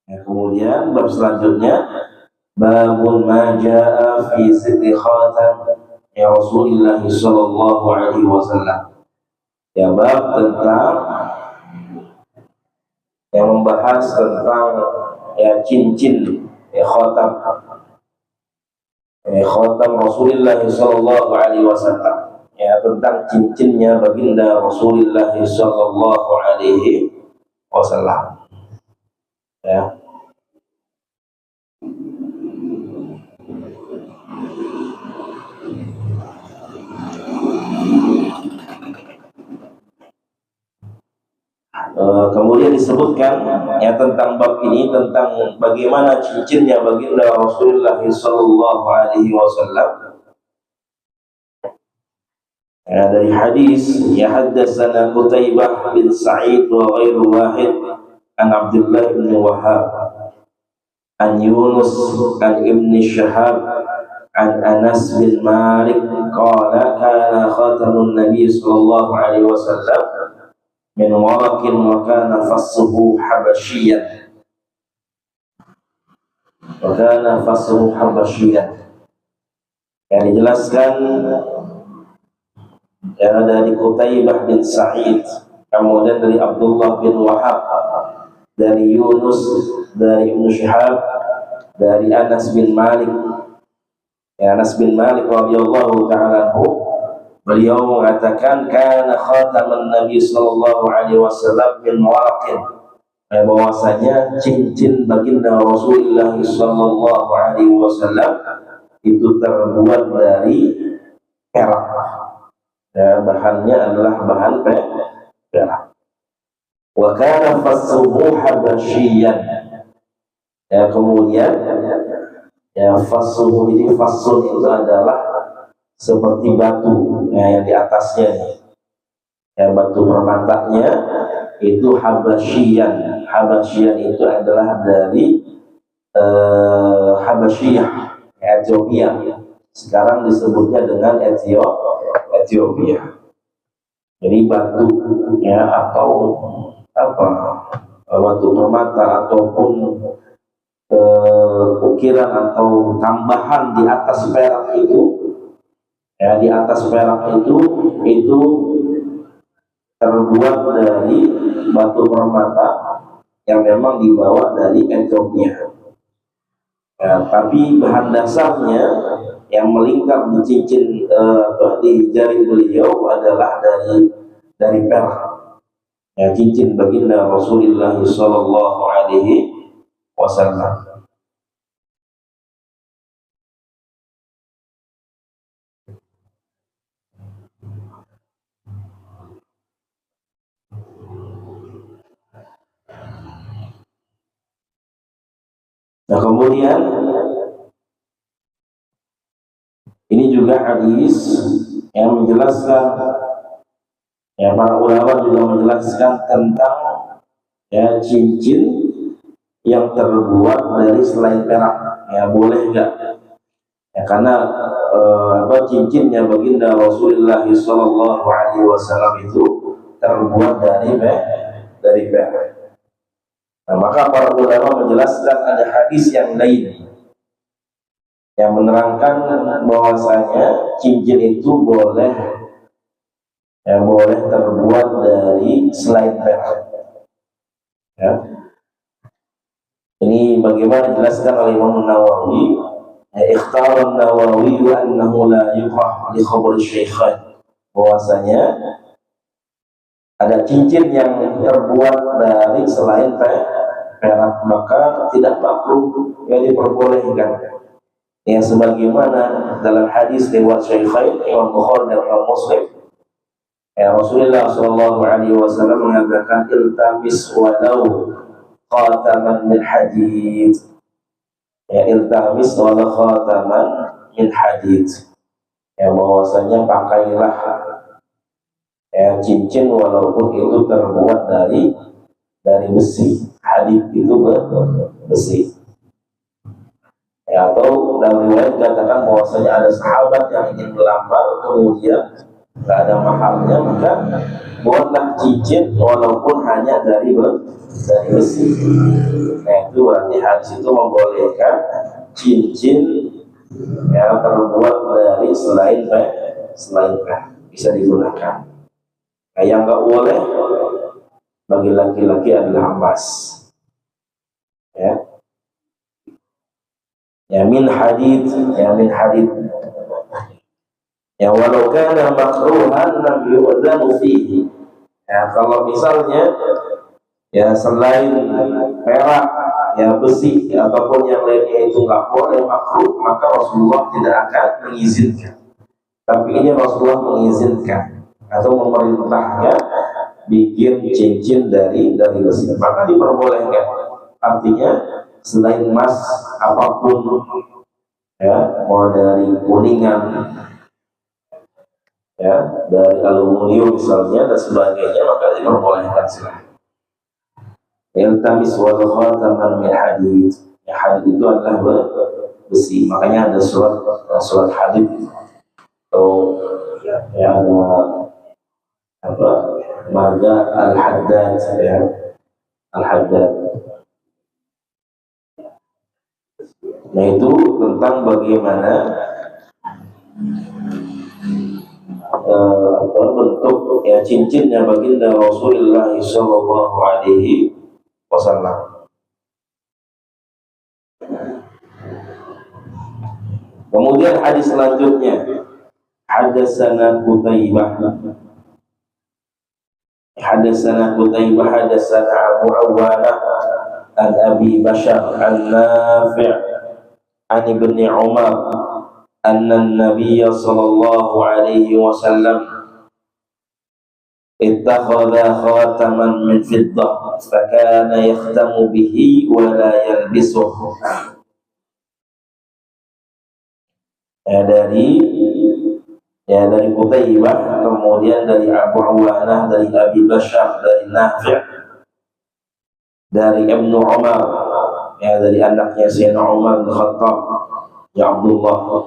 Ya, kemudian bab selanjutnya babun ma jaa fi zikri khatam ya Rasulullah sallallahu alaihi wasallam. Ya, bab tentang yang membahas tentang ya cincin khatam Rasulullah sallallahu alaihi wasallam, ya tentang cincinnya baginda Rasulullah sallallahu alaihi wasallam. Ya. Kemudian disebutkan ya tentang bab ini, tentang bagaimana cincinnya baginda Rasulullah sallallahu alaihi wasallam. Ya, dari hadis ya haddatsana Qutaibah bin Sa'id wa ghairu wahid an Abdullah bin Wahhab an Yunus an Ibn Shihab an Anas bin Malik qala kana khatamun Nabi sallallahu alaihi wasallam min warakin wa kana fassuhu habasyian yang dijelaskan ya dari Qutaibah bin Sa'id, kemudian dari Abdullah bin Wahhab, dari Yunus, dari Ibn Shihab, dari Anas bin Malik. Ya, Anas bin Malik radhiyallahu ta'ala anhu, beliau mengatakan kana khataman Nabi sallallahu alaihi wasallam bin waraqin, bahwasanya cincin baginda Rasulullah sallallahu alaihi wasallam itu terbuat dari perak. Ya, bahannya adalah bahan perak. Wa kana fassuhu habasyian. Ya, kemudian ya fassuhu ini, fassun itu adalah seperti batu ya, yang di atasnya ya, batu permatanya itu habasyian. Habasyian itu adalah dari Habasyiyah, Ethiopia. Sekarang disebutnya dengan Ethiopia. Jadi batu ya, atau apa, batu permata ataupun ukiran atau tambahan di atas perak itu ya, di atas perak itu terbuat dari batu permata yang memang dibawa dari Ethiopia. Ya, tapi bahan dasarnya yang melingkar di cincin di jari beliau adalah dari perak. Ya, cincin baginda Rasulullah sallallahu alaihi wasallam. Nah, kemudian ini juga hadis yang menjelaskan ya, para ulama juga menjelaskan tentang ya cincin yang terbuat dari selain perak, ya boleh enggak? Ya, karena cincinnya baginda Rasulullah sallallahu alaihi wasallam itu terbuat dari perak. Nah, maka para ulama menjelaskan ada hadis yang lain yang menerangkan bahwasanya cincin itu boleh terbuat dari selain perak. Ya. Ini bagaimana dijelaskan oleh Imam Nawawi. Ikhtara Nawawi annahu la yuqah li khabar syaikhan, bahwasanya ada cincin yang terbuat dari selain perak, maka tidak makruh yang diperbolehkan. Yang sebagaimana dalam hadis riwayat Syaikhain Imam Bukhari dan Imam Muslim, ya Rasulullah sallallahu alaihi wasallam mengatakan iltamis walau khataman min hadid. Ya, iltamis walau khataman min hadid. Ya, bahwasanya pakailah ya cincin walaupun itu terbuat dari besi. Hadid itu besi. Ya, atau dalam riwayat dikatakan bahwasanya ada sahabat yang ingin melamar, kemudian tidak ada mahalnya, maka buatlah cincin walaupun hanya dari besi. Nah, itu itu berarti hadis itu membolehkan cincin yang terbuat dari selain bisa digunakan. Nah, yang nggak boleh bagi laki-laki adalah emas. Ya min hadid, ya walau kana makruhan lam yu'dzanu fihi. Ya kalau misalnya ya selain perak, ya besi ataupun yang lainnya itu nggak boleh makruh, maka Rasulullah tidak akan mengizinkan. Tapi ini Rasulullah mengizinkan atau memerintahkan bikin cincin dari besi, maka diperbolehkan. Artinya selain emas apapun, ya mau dari kuningan, ya dari aluminium misalnya dan sebagainya, maka diperbolehkan silahkan. Iltamis wal khataman min hadid. Ya, hadid itu adalah besi, makanya ada surat hadid atau ya ada apa marga al-haddad, ya al-haddad. Nah itu tentang bagaimana bentuk ya cincinnya baginda Rasulullah sallallahu alaihi wasallam. Kemudian hadis selanjutnya, hadatsana Qutaibah hadatsana Abu Awana an Abi Bashar an Nafi' an Ibni Umar anna an-nabiy sallallahu alaihi wasallam ittakhadha khataman min fiddah fakana yakhtamu bihi wa la yalbisuhu. Dari Qutaibah, kemudian dari Abu Awanah, dari Abi Bashar, dari Nafi', dari Ibnu Umar, ya dari anaknya Sayyidina Umar bin Khattab, ya Abdullah.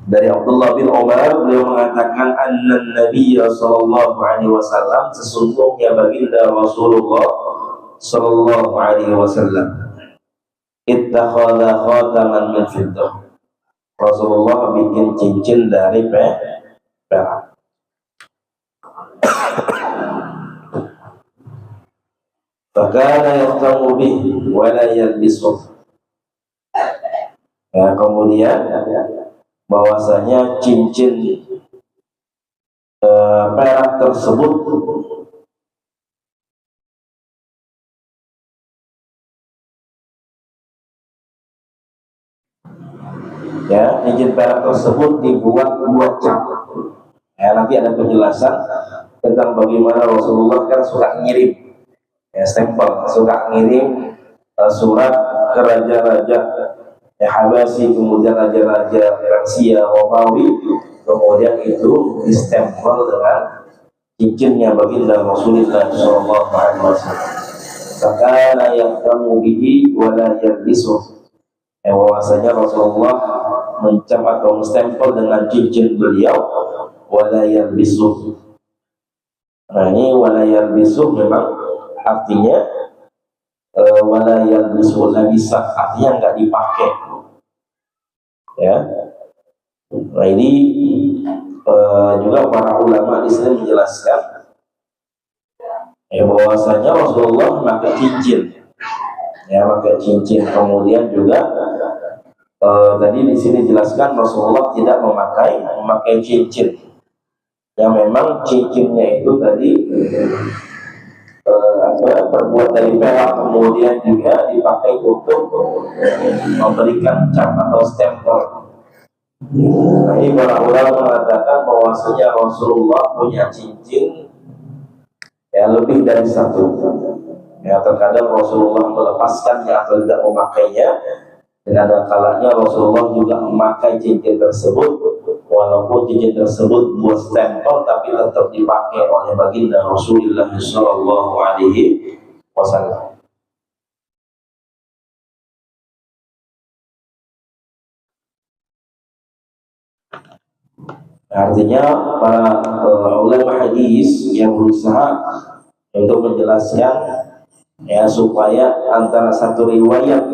Dari Abdullah bin Umar, beliau mengatakan anna Nabiyya sallallahu alaihi wasallam, sesungguhnya baginda Rasulullah sallallahu alaihi wasallam ittakhadha khataman min fiddah. Rasulullah bikin cincin dari perak. Fakana yahtamu bihi wa la yalbisuh. Ya, kemudian bahwasanya cincin perak tersebut ya, cincin perak tersebut dibuat cap. Ya, nanti ada penjelasan tentang bagaimana Rasulullah kan suka ngirim ya stempel, suka ngirim surat ke raja-raja ya Habasyi, kemudian raja-raja Persia, Romawi, kemudian itu distempel dengan cincinnya baginda Rasulullah sallallahu alaihi wasallam. Fakana yahtamu bihi wa la yalbisuh. Bahwasanya Rasulullah mencap atau menstempel dengan cincin beliau wala yalbisuh. Nah ini wala yalbisuh memang artinya wala yalbisuh labisa, artinya enggak dipakai. Ya. Nah ini juga para ulama di sini menjelaskan bahwasanya Rasulullah memakai cincin. Ya, pakai cincin. Kemudian juga tadi di sini jelaskan Rasulullah tidak memakai cincin. Yang memang cincinnya itu tadi terbuat dari perak, kemudian juga dipakai untuk memberikan cap atau stempel. Nah, ini para ulama mengatakan bahwasanya Rasulullah punya cincin ya lebih dari satu. Ya, terkadang Rasulullah melepaskannya atau tidak memakainya, dan ada kalanya Rasulullah juga memakai cincin tersebut, walaupun cincin tersebut buat stempel tapi tetap dipakai oleh baginda Rasulullah sallallahu alaihi wasallam. Artinya para ulama hadis yang berusaha untuk menjelaskan ya, supaya antara satu riwayat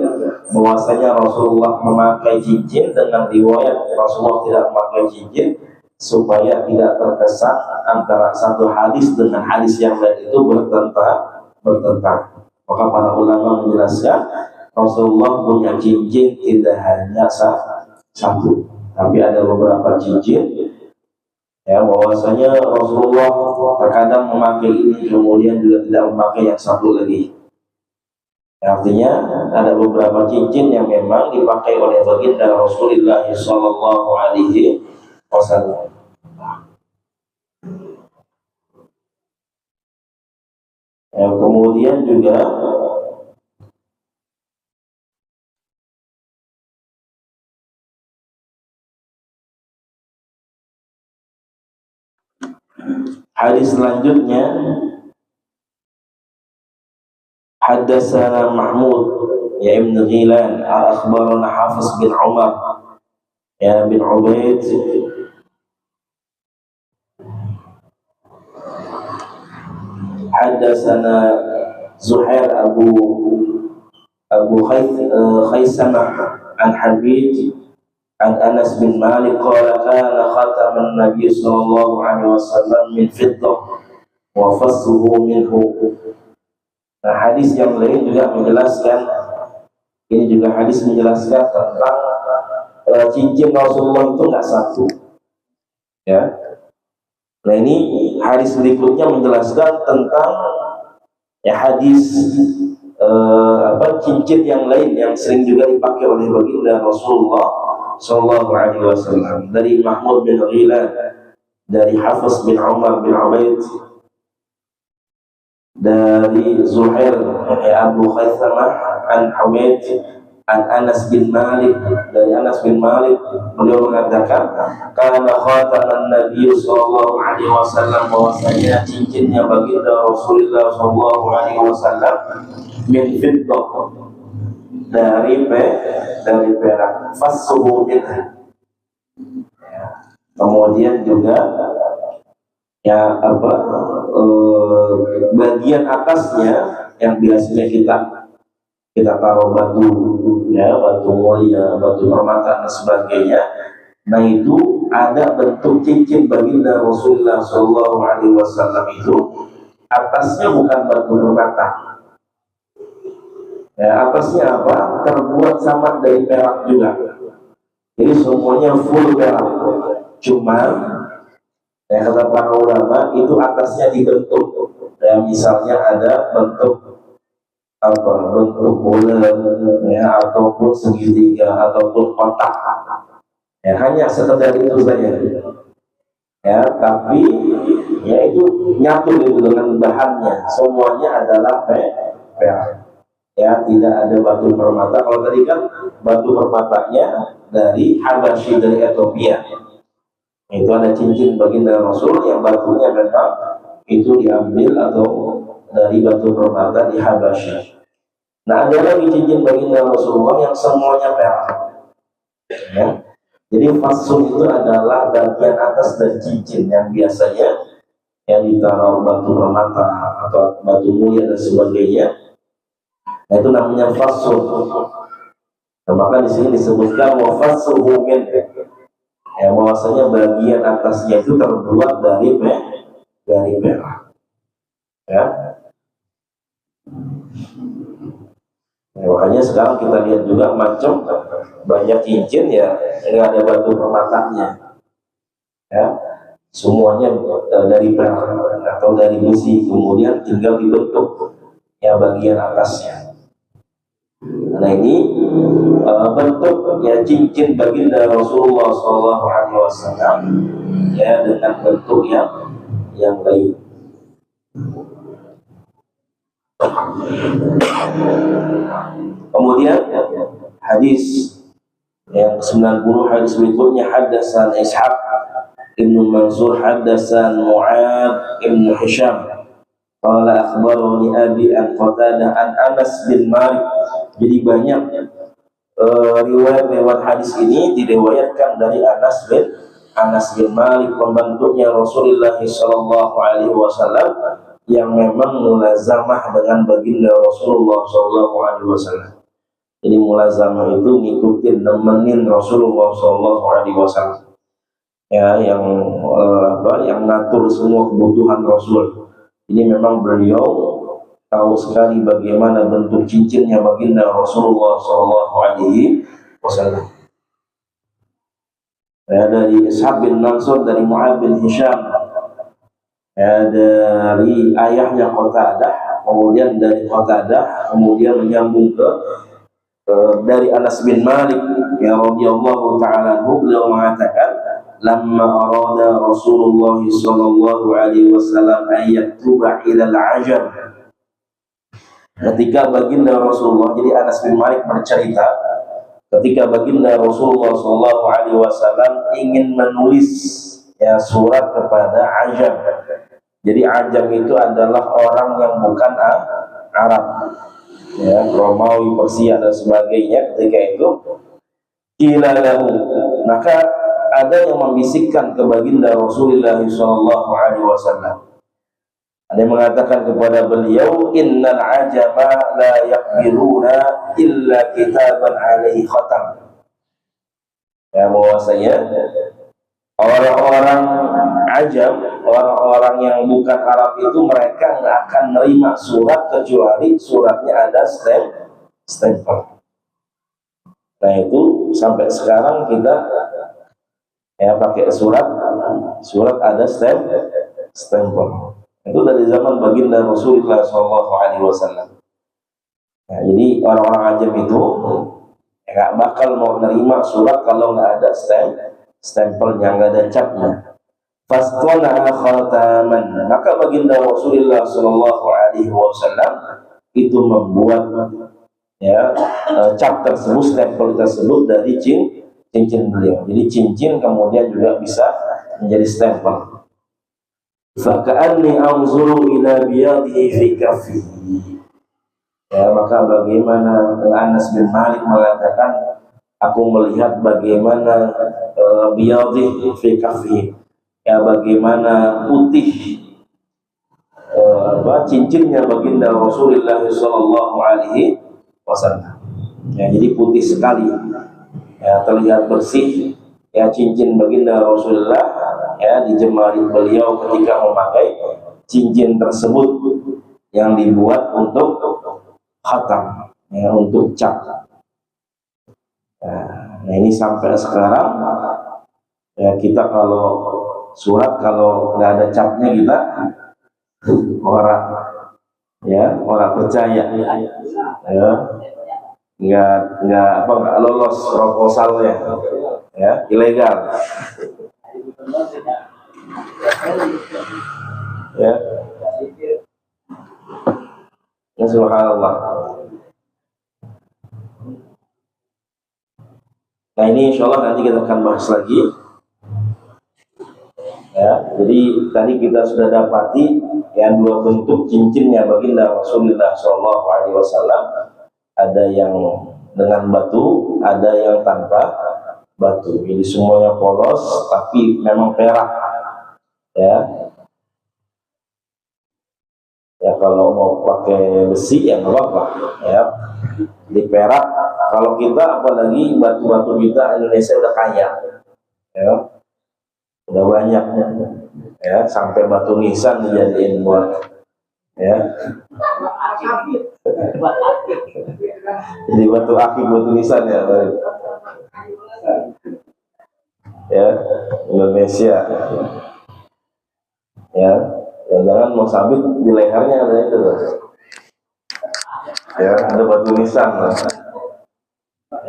bahwasanya Rasulullah memakai cincin dengan riwayat Rasulullah tidak memakai cincin, supaya tidak terkesan antara satu hadis dengan hadis yang lain itu bertentang. Maka para ulama menjelaskan Rasulullah punya cincin tidak hanya satu, tapi ada beberapa cincin, ya, bahwasanya Rasulullah terkadang memakai ini kemudian juga tidak memakai yang satu lagi. Artinya ada beberapa cincin yang memang dipakai oleh baginda Rasulullah Sallallahu Alaihi Wasallam. Ya, kemudian juga hadis selanjutnya, Haddatsana Mahmud ya Ibn Ghilan akhbarana Hafiz bin Umar ya bin Ubaid Haddatsana Zuhair Abu Khaisamah an Habib an Anas bin Malik qala kana khataman Nabi sallallahu alaihi wasallam min fiddah wa fassuhu minhu. Nah, hadis yang lain juga menjelaskan, ini juga hadis menjelaskan tentang cincin Rasulullah itu nggak satu, ya. Nah, ini hadis berikutnya menjelaskan tentang ya hadis cincin yang lain yang sering juga dipakai oleh baginda Rasulullah Sallallahu Alaihi Wasallam, dari Mahmud bin Ghilan, dari Hafiz bin Umar bin Ubaid, dari Zuhair Abu Khaisamah an Hamid an Anas bin Malik, dari Anas bin Malik beliau mengatakan kana khataman Nabi sallallahu alaihi wasallam, bahwasanya cincinnya baginda Rasulullah sallallahu alaihi wasallam min fiddah, dari perak, fassuhu minha. Kemudian juga ya bagian atasnya yang biasanya kita taruh batu, ya, batu mulia, batu permata dan sebagainya. Nah, itu ada bentuk cincin baginda Rasulullah Shallallahu Alaihi Wasallam, itu atasnya bukan batu permata, ya, atasnya apa? Terbuat sama dari perak juga. Jadi semuanya full perak. Cuman ya, kata para ulama, itu atasnya dibentuk, ya, misalnya ada bentuk bulan, ya, ataupun segitiga, ataupun kotak, ya, hanya sekedar itu saja, ya, tapi ya itu nyatu itu dengan bahannya, semuanya adalah perak, ya, tidak ada batu permata. Kalau tadi kan batu permatanya dari Habasyi, dari Ethiopia. Itu ada cincin baginda Rasul yang batunya memang itu diambil atau dari batu permata di Habasyi. Nah, ada lagi cincin baginda Rasulullah yang semuanya perak, ya. Jadi fasul itu adalah bagian atas dari cincin yang biasanya yang ditaruh batu permata atau batu mulia dan sebagainya. Nah, itu namanya fasul. Nah, maka di sini disebutkan wa fasuhu min, ya, bahwasanya bagian atasnya itu terbuat dari perak, ya. Ya, makanya sekarang kita lihat juga macam banyak cincin ya nggak ada batu permatanya, ya, semuanya dari perak atau dari besi, kemudian tinggal dibentuk ya bagian atasnya. Nah, ini bentuk ya cincin baginda Rasulullah Sallallahu Alaihi Wasallam, ya, dengan bentuk yang lain. Kemudian hadis yang 90, hadis berikutnya, Haddatsan Ishaq Ibnu Mansur Haddatsan Mu'ad Ibnu Hisham qala akhbarani abi an Qatadah an Anas bin Malik. Jadi banyak riwayat hadis ini diriwayatkan dari Anas bin Malik, pembantunya Rasulullah Sallallahu Alaihi Wasallam, yang memang mulazamah dengan baginda Rasulullah SAW. Jadi mulazamah itu ngikutin, nemenin Rasulullah SAW. Ya, yang yang ngatur semua kebutuhan Rasul. Ini memang beliau tahu sekali bagaimana bentuk cincinnya baginda Rasulullah SAW. Ya, dari Ishaq bin Mansur, dari Mu'ad bin Hisham, ya, dari ayahnya Qatadah, kemudian dari Qatadah, kemudian menyambung ke dari Anas bin Malik ya radhiyallahu ta'ala anhu, beliau mengatakan lamma arada Rasulullah sallallahu alaihi wasallam an yaktuba ila al-ajam, ketika baginda Rasulullah, jadi Anas bin Malik bercerita ketika baginda Rasulullah sallallahu alaihi wasallam ingin menulis ya surat kepada ajam. Jadi ajam itu adalah orang yang bukan Arab, ya, Romawi, Persia dan sebagainya. Ketika itu qila lahu, maka ada yang membisikkan ke baginda Rasulullah sallallahu alaihi wasallam. Ada yang mengatakan kepada beliau, innal ajama la yaqbiluna illa kitaban alaihi khatam. Ya, bahwasanya orang-orang ajam, orang-orang yang bukan Arab itu, mereka nggak akan menerima surat kecuali suratnya ada stempel. Nah itu sampai sekarang kita ya pakai surat ada stempel. Itu dari zaman baginda Rasulullah SAW. Nah, jadi orang-orang ajam itu nggak bakal mau menerima surat kalau nggak ada stempelnya, nggak ada capnya. Fastona khataman, maka baginda Rasulullah SAW itu membuat ya cap tersebut, stempel tersebut dari cincin beliau. Jadi cincin kemudian juga bisa menjadi stempel. Faka'anni anzuru ila biyadihi fi kaffihi. Ya, maka bagaimana Anas bin Malik mengatakan, aku melihat bagaimana biyadihi fi kaffihi, ya bagaimana putih cincinnya baginda Rasulullah sallallahu alaihi wasallam. Ya, jadi putih sekali. Ya, terlihat bersih. Ya, cincin baginda Rasulullah ya di jemari beliau ketika memakai cincin tersebut yang dibuat untuk khatam, ya, untuk cap. Nah, ini sampai sekarang ya, kita kalau surat kalau nggak ada capnya kita orang percaya ya, nggak lolos proposalnya, ya, ilegal. Ya, ya subhanallah. Nah ini insya Allah nanti kita akan bahas lagi. Ya, jadi tadi kita sudah dapati yang dua bentuk cincinnya baginda Rasulullah SAW. Ada yang dengan batu, ada yang tanpa batu. Jadi semuanya polos, tapi memang perak. Ya, ya kalau mau pakai besi ya nggak apa-apa. Ya, di perak. Kalau kita apalagi batu-batu kita Indonesia udah kaya, ya, udah banyak, ya, sampai batu nisan dijadiin buat, ya. Jadi batu akik, batu nisan ya, ya, Indonesia, ya, jangan mau sabit di lehernya ada itu, ya, ada batu nisan,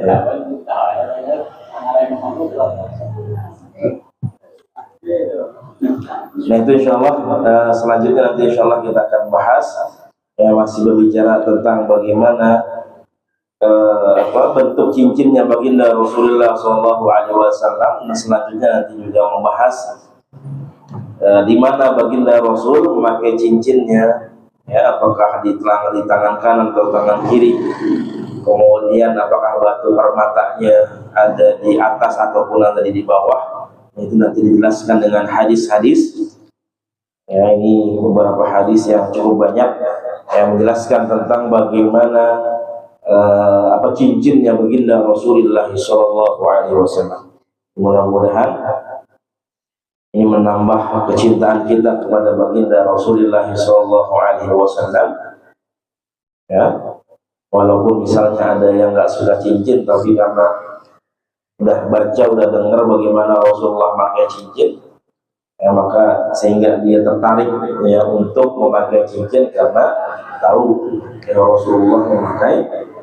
ya. Nah itu insya Allah selanjutnya nanti insya Allah kita akan bahas, ya, masih berbicara tentang bagaimana bentuk cincinnya baginda Rasulullah SAW. Nah, selanjutnya nanti juga membahas di mana baginda Rasul memakai cincinnya, ya, apakah di tangan kanan atau tangan kiri, kemudian apakah batu permatanya ada di atas ataupun ada di bawah. Itu nanti dijelaskan dengan hadis-hadis Ya, ini beberapa hadis yang cukup banyak yang menjelaskan tentang bagaimana apa cincinnya baginda Rasulullah Shallallahu Alaihi Wasallam. Mudah-mudahan ini menambah kecintaan kita kepada baginda Rasulullah Shallallahu Alaihi Wasallam. Ya, walaupun misalnya ada yang nggak suka cincin, tapi karena udah baca, udah dengar bagaimana Rasulullah pakai cincin, ya, maka sehingga dia tertarik ya untuk memakai cincin karena tahu ya, Rasulullah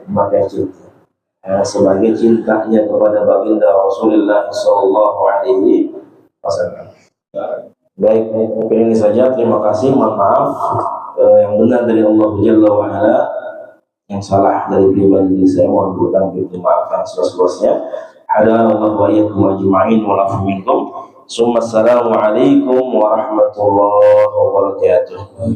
memakai cincin ya, sebagai cintanya kepada baginda Rasulullah Shallallahu Alaihi Wasallam. Baik, mungkin ini saja. Terima kasih. Mohon maaf yang benar dari Allah Jalla wa Ala, yang salah dari pribadi saya mohon maaf yang seluas-luasnya. Hadanallahu wa iyyakum ajma'in wa lafu minkum. Assalamualaikum warahmatullahi wabarakatuh.